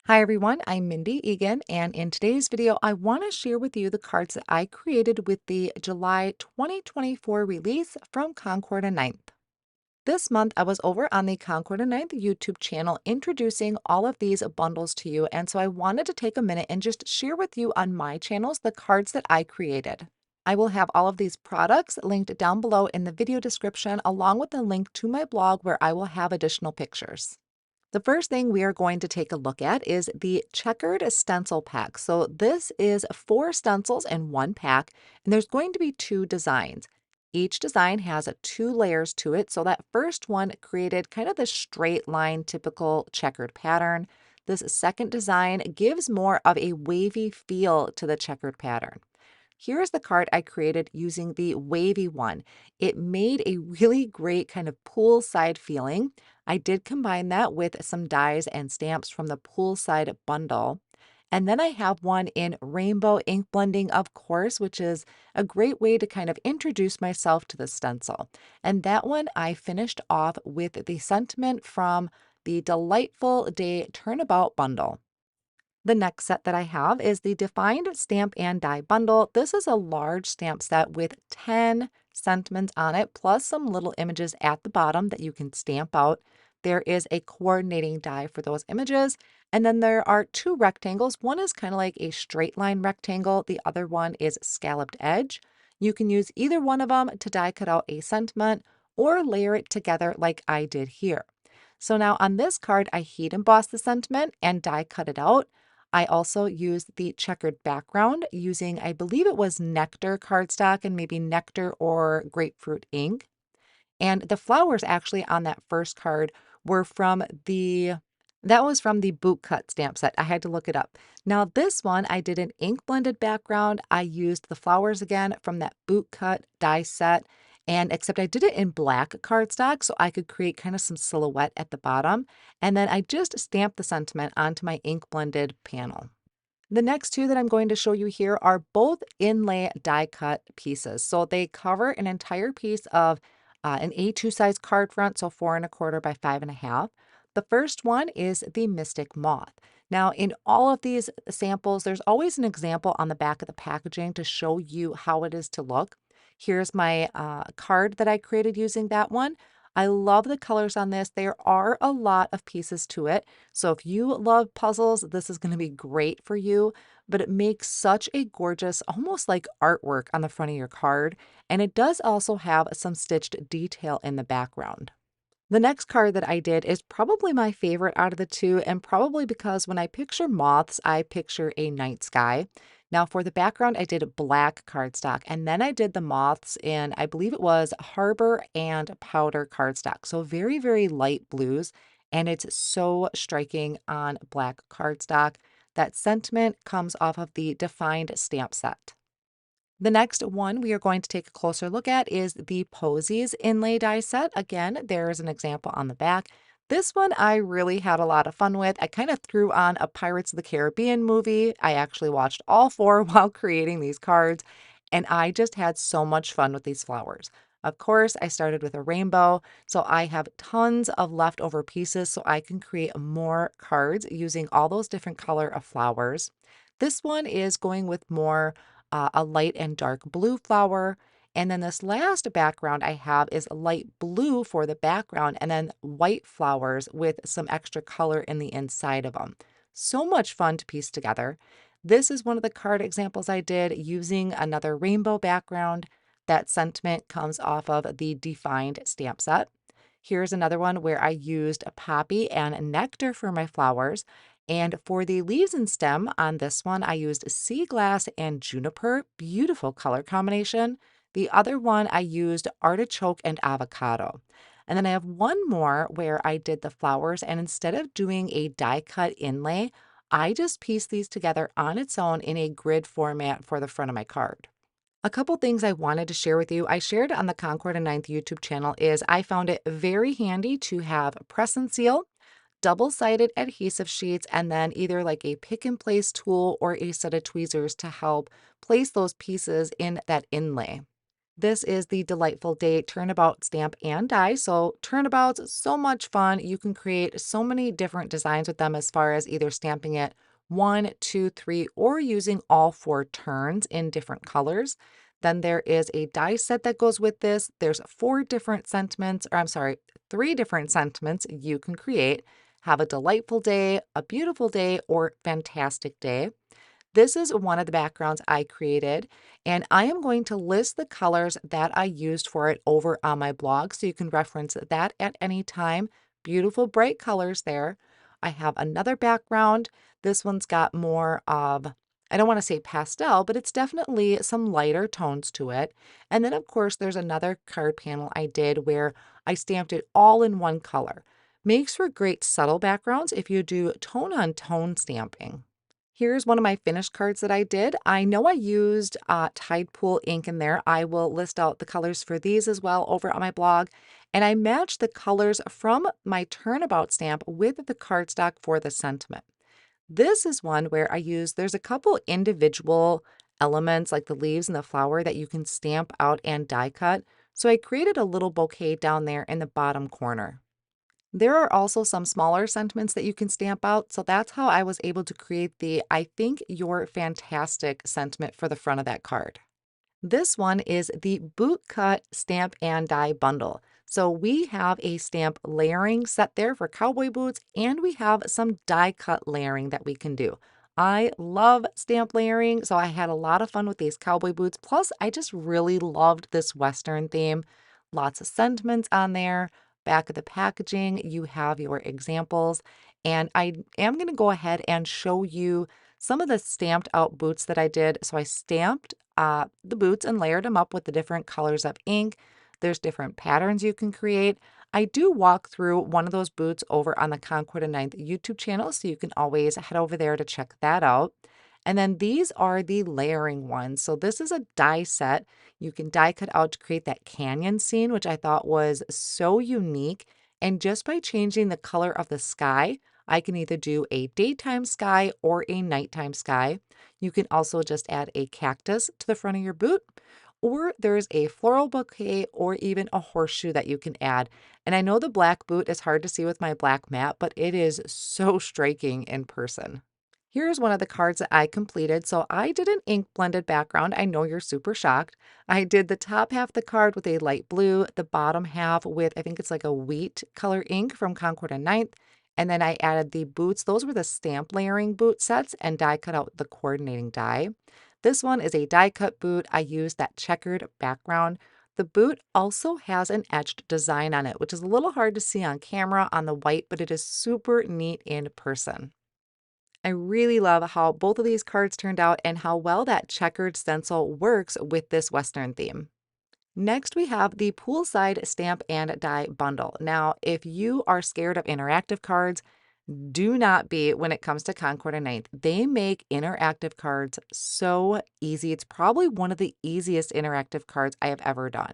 Hi everyone, I'm Mindy Eggen, and in today's video, I want to share with you the cards that I created with the July 2024 release from Concord 9th. This month, I was over on the Concord 9th YouTube channel introducing all of these bundles to you, and so I wanted to take a minute and just share with you on my channels the cards that I created. I will have all of these products linked down below in the video description, along with a link to my blog where I will have additional pictures. The first thing we are going to take a look at is the Checkered stencil pack. So this is 4 stencils in one pack, and there's going to be 2 designs. Each design has 2 layers to it. So that first one created kind of the straight line typical checkered pattern. This second design gives more of a wavy feel to the checkered pattern. Here's the card I created using the wavy one. It made a really great kind of poolside feeling. I did combine that with some dies and stamps from the Poolside bundle. And then I have one in rainbow ink blending, of course, which is a great way to kind of introduce myself to the stencil. And that one I finished off with the sentiment from the Delightful Day Turnabout bundle. The next set that I have is the Defined Stamp and Die Bundle. This is a large stamp set with 10 sentiments on it, plus some little images at the bottom that you can stamp out. There is a coordinating die for those images. And then there are 2 rectangles. One is kind of like a straight line rectangle. The other one is scalloped edge. You can use either one of them to die cut out a sentiment or layer it together like I did here. So now on this card, I heat embossed the sentiment and die cut it out. I also used the checkered background using, I believe it was Nectar cardstock and maybe Nectar or grapefruit ink. And the flowers actually on that first card were that was from the Bootcut stamp set. I had to look it up. Now this one, I did an ink blended background. I used the flowers again from that Bootcut die set. And except I did it in black cardstock so I could create kind of some silhouette at the bottom. And then I just stamped the sentiment onto my ink blended panel. The next 2 that I'm going to show you here are both inlay die cut pieces. So they cover an entire piece of an A2 size card front, so 4 1/4 by 5 1/2. The first one is the Mystic Moth. Now, in all of these samples, there's always an example on the back of the packaging to show you how it is to look. Here's my card that I created using that one. I love the colors on this. There are a lot of pieces to it. So if you love puzzles, this is going to be great for you, but it makes such a gorgeous, almost like artwork on the front of your card. And it does also have some stitched detail in the background. The next card that I did is probably my favorite out of the 2, and probably because when I picture moths, I picture a night sky. Now, for the background, I did black cardstock, and then I did the moths in, I believe it was Harbor and Powder cardstock. So, very, very light blues, and it's so striking on black cardstock. That sentiment comes off of the Defined stamp set. The next one we are going to take a closer look at is the Posies inlay die set. Again, there's an example on the back. This one I really had a lot of fun with. I kind of threw on a Pirates of the Caribbean movie. I actually watched all 4 while creating these cards, and I just had so much fun with these flowers. Of course, I started with a rainbow, so I have tons of leftover pieces so I can create more cards using all those different color of flowers. This one is going with more a light and dark blue flower. And then this last background I have is light blue for the background and then white flowers with some extra color in the inside of them. So much fun to piece together. This is one of the card examples I did using another rainbow background. That sentiment comes off of the Defined stamp set. Here's another one where I used a poppy and nectar for my flowers. And for the leaves and stem on this one, I used sea glass and juniper. Beautiful color combination. The other one, I used artichoke and avocado. And then I have one more where I did the flowers, and instead of doing a die cut inlay, I just pieced these together on its own in a grid format for the front of my card. A couple things I wanted to share with you, I shared on the Concord 9th YouTube channel, is I found it very handy to have press and seal, double-sided adhesive sheets, and then either like a pick and place tool or a set of tweezers to help place those pieces in that inlay. This is the Delightful Day Turnabout stamp and die. So turnabouts, so much fun. You can create so many different designs with them as far as either stamping it 1, 2, 3, or using all 4 turns in different colors. Then there is a die set that goes with this. There's 4 different sentiments, or I'm sorry, 3 different sentiments you can create. Have a delightful day, a beautiful day, or fantastic day. This is one of the backgrounds I created, and I am going to list the colors that I used for it over on my blog so you can reference that at any time. Beautiful bright colors there. I have another background. This one's got more of, I don't want to say pastel, but it's definitely some lighter tones to it. And then, of course, there's another card panel I did where I stamped it all in one color. Makes for great subtle backgrounds if you do tone on tone stamping. Here's one of my finished cards that I did. I know I used Tide Pool ink in there. I will list out the colors for these as well over on my blog. And I matched the colors from my Turnabout stamp with the cardstock for the sentiment. This is one where there's a couple individual elements like the leaves and the flower that you can stamp out and die cut. So I created a little bouquet down there in the bottom corner. There are also some smaller sentiments that you can stamp out, so that's how I was able to create the "I think you're fantastic" sentiment for the front of that card. This one is the Bootcut Stamp and Die Bundle. So we have a stamp layering set there for cowboy boots, and we have some die cut layering that we can do. I love stamp layering, so I had a lot of fun with these cowboy boots. Plus, I just really loved this Western theme. Lots of sentiments on there. Back of the packaging, you have your examples. And I am going to go ahead and show you some of the stamped out boots that I did. So I stamped the boots and layered them up with the different colors of ink. There's different patterns you can create. I do walk through one of those boots over on the Concord 9th YouTube channel, so you can always head over there to check that out. And then these are the layering ones. So this is a die set. You can die cut out to create that canyon scene, which I thought was so unique. And just by changing the color of the sky, I can either do a daytime sky or a nighttime sky. You can also just add a cactus to the front of your boot, or there's a floral bouquet or even a horseshoe that you can add. And I know the black boot is hard to see with my black mat, but it is so striking in person. Here's one of the cards that I completed. So I did an ink blended background. I know you're super shocked. I did the top half of the card with a light blue, the bottom half with, I think it's like a wheat color ink from Concord and 9th. And then I added the boots. Those were the stamp layering boot sets, and die cut out the coordinating die. This one is a die cut boot. I used that checkered background. The boot also has an etched design on it, which is a little hard to see on camera on the white, but it is super neat in person. I really love how both of these cards turned out and how well that checkered stencil works with this Western theme. Next, we have the Poolside Stamp and Die Bundle. Now, if you are scared of interactive cards, do not be when it comes to Concord and 9th. They make interactive cards so easy. It's probably one of the easiest interactive cards I have ever done.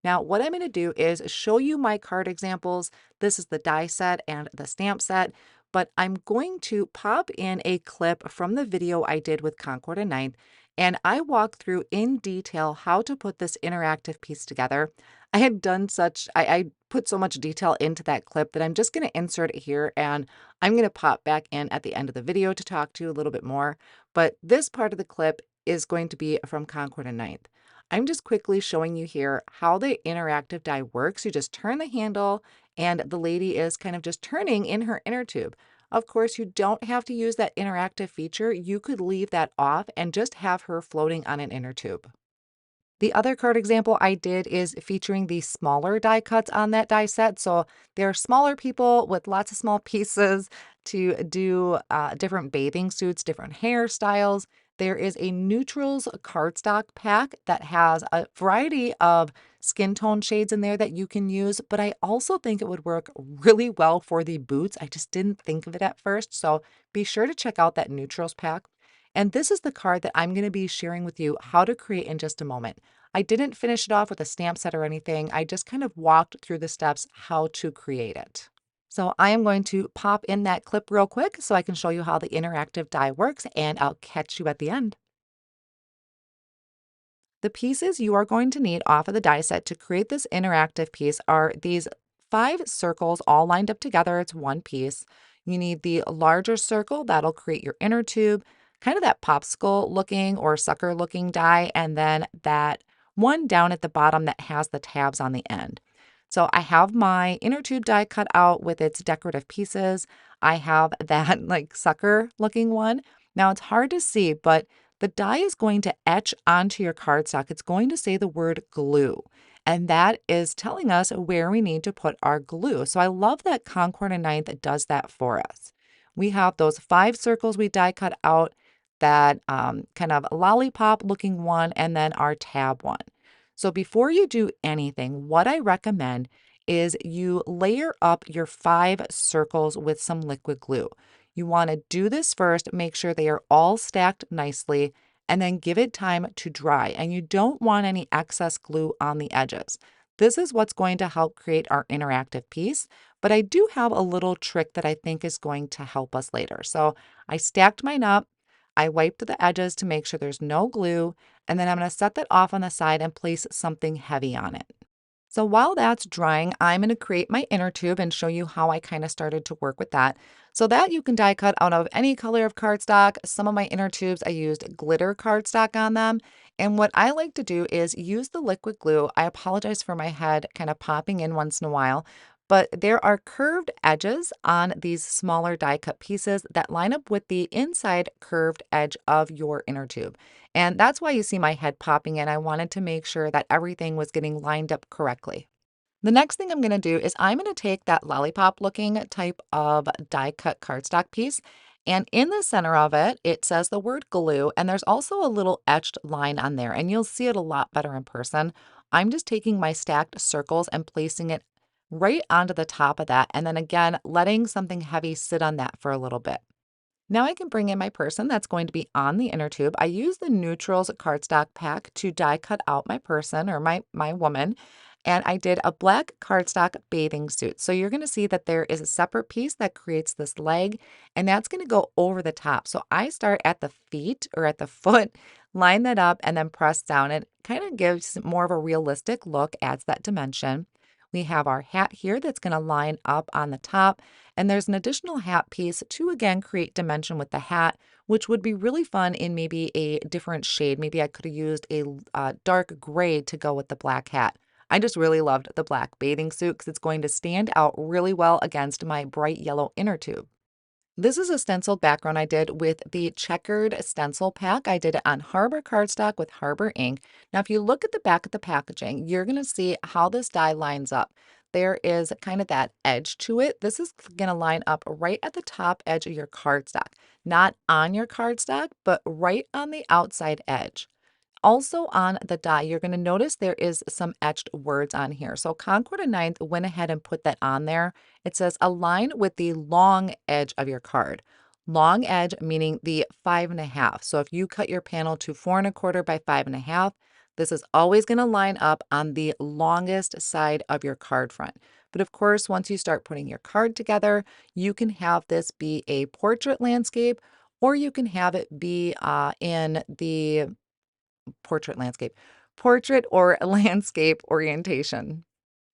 Now, what I'm going to do is show you my card examples. This is the die set and the stamp set, but I'm going to pop in a clip from the video I did with Concord and 9th, and I walk through in detail how to put this interactive piece together. I had done I put so much detail into that clip that I'm just going to insert it here, and I'm going to pop back in at the end of the video to talk to you a little bit more. But this part of the clip is going to be from Concord and 9th. I'm just quickly showing you here how the interactive die works. You just turn the handle and the lady is kind of just turning in her inner tube. Of course, you don't have to use that interactive feature. You could leave that off and just have her floating on an inner tube. The other card example I did is featuring the smaller die cuts on that die set. So they're smaller people with lots of small pieces to do different bathing suits, different hairstyles. There is a neutrals cardstock pack that has a variety of skin tone shades in there that you can use, but I also think it would work really well for the boots. I just didn't think of it at first. So be sure to check out that neutrals pack. And this is the card that I'm going to be sharing with you how to create in just a moment. I didn't finish it off with a stamp set or anything. I just kind of walked through the steps how to create it. So I am going to pop in that clip real quick so I can show you how the interactive die works, and I'll catch you at the end. The pieces you are going to need off of the die set to create this interactive piece are these 5 circles all lined up together. It's one piece. You need the larger circle that'll create your inner tube, kind of that popsicle looking or sucker looking die, and then that one down at the bottom that has the tabs on the end. So I have my inner tube die cut out with its decorative pieces. I have that like sucker looking one. Now it's hard to see, but the die is going to etch onto your cardstock. It's going to say the word glue, and that is telling us where we need to put our glue. So I love that Concord 9th does that for us. We have those 5 circles we die cut out, that kind of lollipop looking one, and then our tab one. So before you do anything, what I recommend is you layer up your 5 circles with some liquid glue. You want to do this first, make sure they are all stacked nicely, and then give it time to dry. And you don't want any excess glue on the edges. This is what's going to help create our interactive piece, but I do have a little trick that I think is going to help us later. So I stacked mine up, I wiped the edges to make sure there's no glue, and then I'm going to set that off on the side and place something heavy on it. So while that's drying, I'm going to create my inner tube and show you how I kind of started to work with that. So that you can die cut out of any color of cardstock. Some of my inner tubes, I used glitter cardstock on them. And what I like to do is use the liquid glue. I apologize for my head kind of popping in once in a while, but there are curved edges on these smaller die cut pieces that line up with the inside curved edge of your inner tube. And that's why you see my head popping in. I wanted to make sure that everything was getting lined up correctly. The next thing I'm going to do is I'm going to take that lollipop looking type of die cut cardstock piece, and in the center of it, it says the word glue, and there's also a little etched line on there, and you'll see it a lot better in person. I'm just taking my stacked circles and placing it right onto the top of that, and then again, letting something heavy sit on that for a little bit. Now I can bring in my person that's going to be on the inner tube. I use the Neutrals cardstock pack to die cut out my person or my woman. And I did a black cardstock bathing suit. So you're going to see that there is a separate piece that creates this leg, and that's going to go over the top. So I start at the feet or at the foot, line that up, and then press down. It kind of gives more of a realistic look, adds that dimension. We have our hat here that's going to line up on the top. And there's an additional hat piece to again create dimension with the hat, which would be really fun in maybe a different shade. Maybe I could have used a dark gray to go with the black hat. I just really loved the black bathing suit because it's going to stand out really well against my bright yellow inner tube. This is a stenciled background I did with the Checkered stencil pack. I did it on Harbor cardstock with Harbor ink. Now, if you look at the back of the packaging, you're going to see how this die lines up. There is kind of that edge to it. This is going to line up right at the top edge of your cardstock, not on your cardstock, but right on the outside edge. Also on the die, you're going to notice there is some etched words on here. So Concord 9th went ahead and put that on there. It says align with the long edge of your card. Long edge meaning the 5.5. So if you cut your panel to 4.25 by 5.5, this is always going to line up on the longest side of your card front. But of course, once you start putting your card together, you can have this be a portrait landscape, or you can have it be in the portrait or landscape orientation.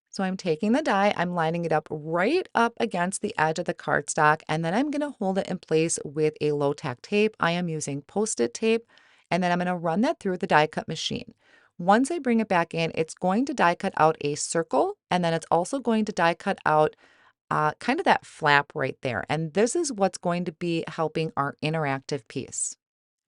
So I'm taking the die, I'm lining it up right up against the edge of the cardstock, and then I'm going to hold it in place with a low tack tape. I am using Post-it tape, and then I'm going to run that through the die cut machine. Once I bring it back in, it's going to die cut out a circle, and then it's also going to die cut out kind of that flap right there. And this is what's going to be helping our interactive piece.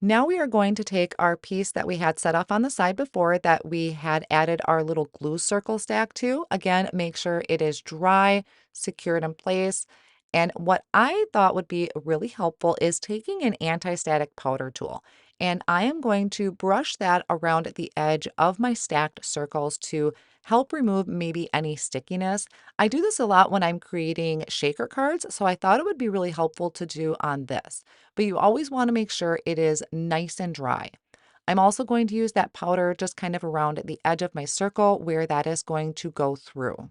Now we are going to take our piece that we had set off on the side before that we had added our little glue circle stack to. Again, make sure it is dry, secured in place. And what I thought would be really helpful is taking an anti-static powder tool. And I am going to brush that around the edge of my stacked circles to help remove maybe any stickiness. I do this a lot when I'm creating shaker cards, so I thought it would be really helpful to do on this. But you always want to make sure it is nice and dry. I'm also going to use that powder just kind of around the edge of my circle where that is going to go through.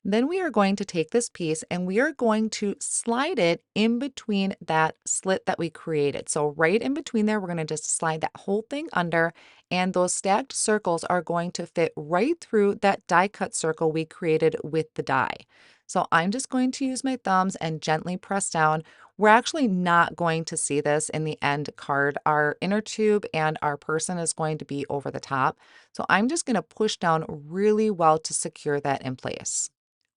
Then we are going to take this piece and we are going to slide it in between that slit that we created. So right in between there, we're going to just slide that whole thing under, and those stacked circles are going to fit right through that die cut circle we created with the die. So I'm just going to use my thumbs and gently press down. We're actually not going to see this in the end card. Our inner tube and our person is going to be over the top. So I'm just going to push down really well to secure that in place.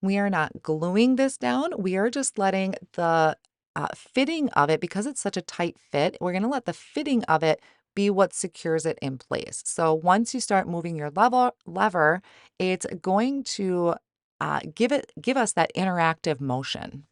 We are not gluing this down. We are just letting the fitting of it, because it's such a tight fit, we're going to let the fitting of it be what secures it in place. So once you start moving your lever, it's going to give us that interactive motion.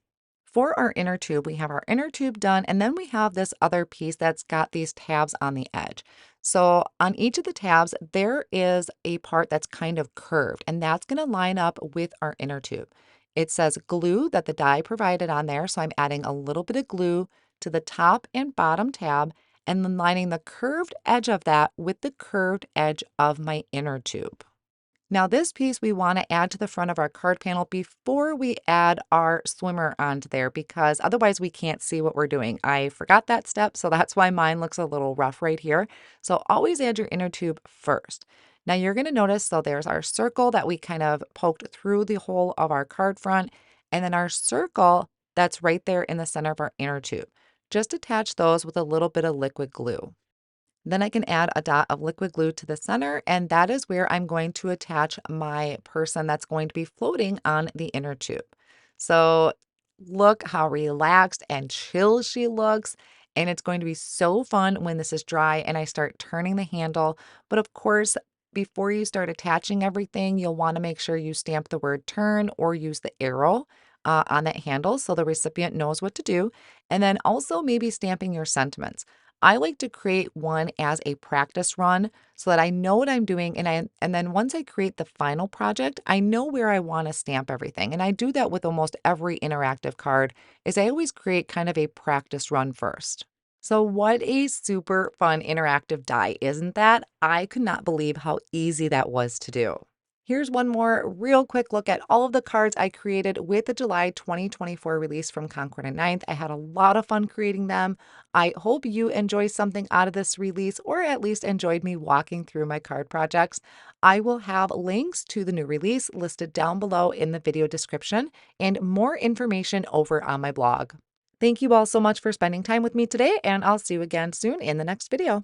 For our inner tube, we have our inner tube done, and then we have this other piece that's got these tabs on the edge. So on each of the tabs, there is a part that's kind of curved, and that's going to line up with our inner tube. It says glue that the die provided on there, so I'm adding a little bit of glue to the top and bottom tab, and then lining the curved edge of that with the curved edge of my inner tube. Now this piece we want to add to the front of our card panel before we add our swimmer onto there, because otherwise we can't see what we're doing. I forgot that step, so that's why mine looks a little rough right here. So always add your inner tube first. Now you're going to notice, so there's our circle that we kind of poked through the hole of our card front, and then our circle that's right there in the center of our inner tube. Just attach those with a little bit of liquid glue. Then I can add a dot of liquid glue to the center, and that is where I'm going to attach my person that's going to be floating on the inner tube. So look how relaxed and chill she looks. And it's going to be so fun when this is dry and I start turning the handle. But of course, before you start attaching everything, you'll want to make sure you stamp the word turn or use the arrow on that handle so the recipient knows what to do. And then also maybe stamping your sentiments. I like to create one as a practice run so that I know what I'm doing, and then once I create the final project, I know where I want to stamp everything. And I do that with almost every interactive card is I always create kind of a practice run first. So what a super fun interactive die, isn't that? I could not believe how easy that was to do. Here's one more real quick look at all of the cards I created with the July 2024 release from Concord 9th. I had a lot of fun creating them. I hope you enjoy something out of this release, or at least enjoyed me walking through my card projects. I will have links to the new release listed down below in the video description and more information over on my blog. Thank you all so much for spending time with me today, and I'll see you again soon in the next video.